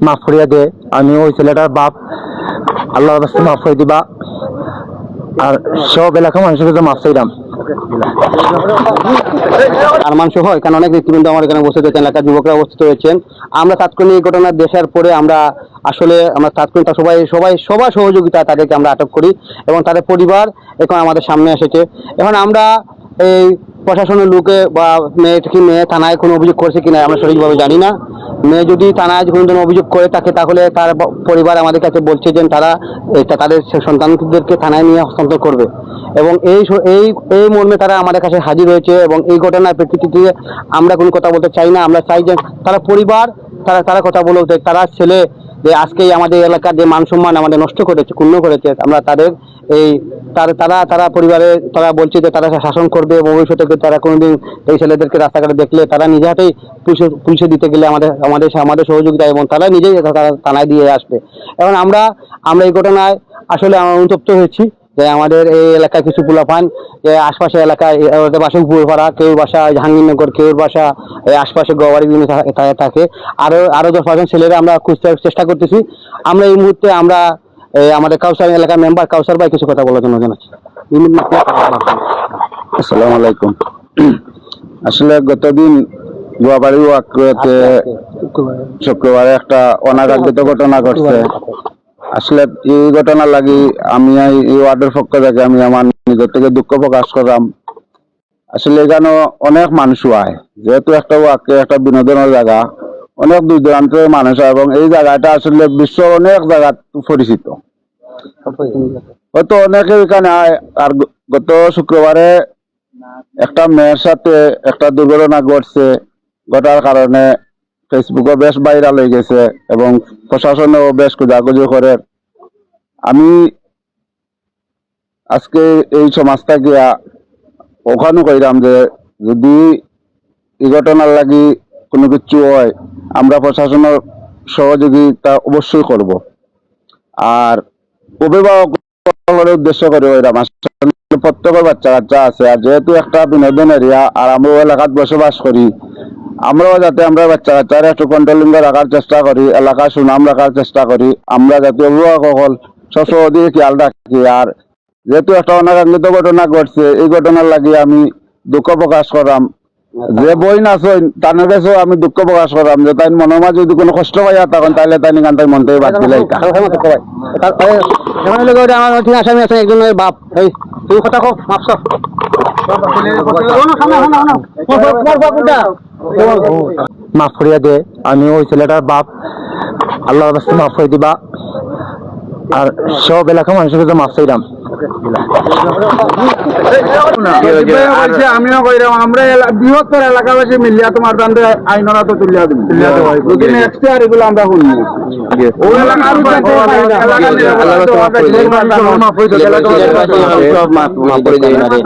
মাফ করিয়া দে। আমি ওই ছেলেটার বাপ, আল্লাহর রাস্তে মাফ করে দিবা। আর সব এলাকা মানুষের কাছে মাফ চাইলাম। আরমান সহ এখানে অনেক নেতৃবৃন্দ আমার এখানে উপস্থিত হয়েছেন, এলাকার যুবকরা উপস্থিত হয়েছেন। আমরা তাৎক্ষণিক ঘটনা দেখার পরে আমরা তাৎক্ষণিক সবার সহযোগিতা তাদেরকে আমরা আটক করি এবং তাদের পরিবার এখন আমাদের সামনে এসেছে। এখন আমরা এই প্রশাসনের লোকে বা মেয়ে থানায় কোনো অভিযোগ করেছে কিনা আমরা সঠিকভাবে জানি না। মেয়ে যদি থানায় কোনো অভিযোগ করে থাকে তাহলে তার পরিবার আমাদের কাছে বলছে যে তারা তাদের সন্তানদেরকে থানায় নিয়ে হস্তান্তর করবে এবং এই মর্মে তারা আমাদের কাছে হাজির হয়েছে। এবং এই ঘটনার প্রেক্ষিতে আমরা কোনো কথা বলতে চাই না। আমরা চাই যে তারা পরিবার তারা কথা বলতে, তারা ছেলে যে আজকে আমাদের এলাকার যে মান সম্মান আমাদের নষ্ট করেছে, ক্ষুণ্ণ করেছে, আমরা তাদের তারা পরিবারে তারা বলছে যে তারা শাসন করবে। ভবিষ্যতে তারা কোনোদিন এই ছেলেদেরকে রাস্তাঘাটে দেখলে তারা নিজে হাতেই পুলিশে দিতে গেলে আমাদের সহযোগিতা এবং তারা নিজেই থানায় দিয়ে আসবে। এখন আমরা এই ঘটনায় আসলে অনুতপ্ত হয়েছি যে আমাদের এই এলাকায় কিছু পোলাপান যে আশপাশে এলাকায় ওদের বাসা উপরপাড়া, কেউ বাসা জাহাঙ্গীরনগর, কেউ বাসা আশপাশে গোয়াবাড়ি বিভিন্ন থাকে। আরো 10% ছেলেরা আমরা খুঁজতে চেষ্টা করতেছি। আমরা এই মুহূর্তে আমাদের কাউসার এলাকার মেম্বার কাউসার ভাই কিছু কথা বলার জন্য জানাচ্ছি। আসসালামু আলাইকুম। আসলে গতদিন গোয়াবাড়ি ওয়াকতে শুক্রবারে একটা অনাকাঙ্ক্ষিত ঘটনা ঘটছে। আসলে এই ঘটনা লাগি আমি এই ওয়ার্ডের পক্ষ থেকে আমি আমার নিজের থেকে দুঃখ প্রকাশ করলাম। আসলে এখানে অনেক মানুষ হয়, যেহেতু একটা ওয়াকে একটা বিনোদনের জায়গা, অনেক দূর দূরান্তের মানুষ হয় এবং এই জায়গাটা আসলে বিশ্ব অনেক জায়গা পরিচিত, হয়তো অনেকে এখানে হয়। আর গত শুক্রবারে একটা মেয়ের সাথে একটা দুর্ঘটনা ঘটছে, ঘটার কারণে ফেসবুকে বেশ ভাইরাল হয়ে গেছে এবং প্রশাসনেও বেশ খোঁজাখুঁজি করে। আমি আজকে এই সমাজটা গিয়া ওখানে কইলাম যে যদি এই ঘটনার লাগি কোনো কিছু হয় আমরা প্রশাসনের সহযোগিতা অবশ্যই করব। আর অভিভাবক উদ্দেশ্য করে ওইরাম প্রত্যেকের বাচ্চা কাচ্চা আছে, আর যেহেতু একটা বিনোদন এরিয়া আর আমরা এলাকাত বসবাস করি, আমরাও যাতে আমরা বাচ্চা কাচ্চারা একটু কন্ট্রোলিং রাখার চেষ্টা করি, এলাকার সুনাম রাখার চেষ্টা করি, আমরা যাতে অভিভাবক সকল সবসময় দিকে খেয়াল রাখি। আর যেহেতু একটা অনাকাঙ্ক্ষিত ঘটনা ঘটছে, এই ঘটনার লাগি আমি দুঃখ প্রকাশ করলাম। যে বই না সই তার কাছেও আমি দুঃখ প্রকাশ করলাম যে তাই মনের মাঝে যদি কোনো কষ্ট পাইয়া তখন তাইলে তাই গান তাই মন থেকে বাদ দিলে আসামি আছে একজনের বাপ এই কথা হোক মাফ করিয়া দে। আমি ওই ছেলেটার বাপ, আল্লাহর রাস্তে মাফ করে দিবা। আর সব এলাকা মানুষের কাছে মাফ চাইলাম। আমিও কইলাম আমরা বৃহত্তর এলাকাবাসী মিলিয়া তোমার দান্ডে আইনরা তো তুলিয়া দিন, যদি নেক্সট ইয়ার এগুলো আমরা শুনবো। ওই এলাকার মাফ করে দেই না রে।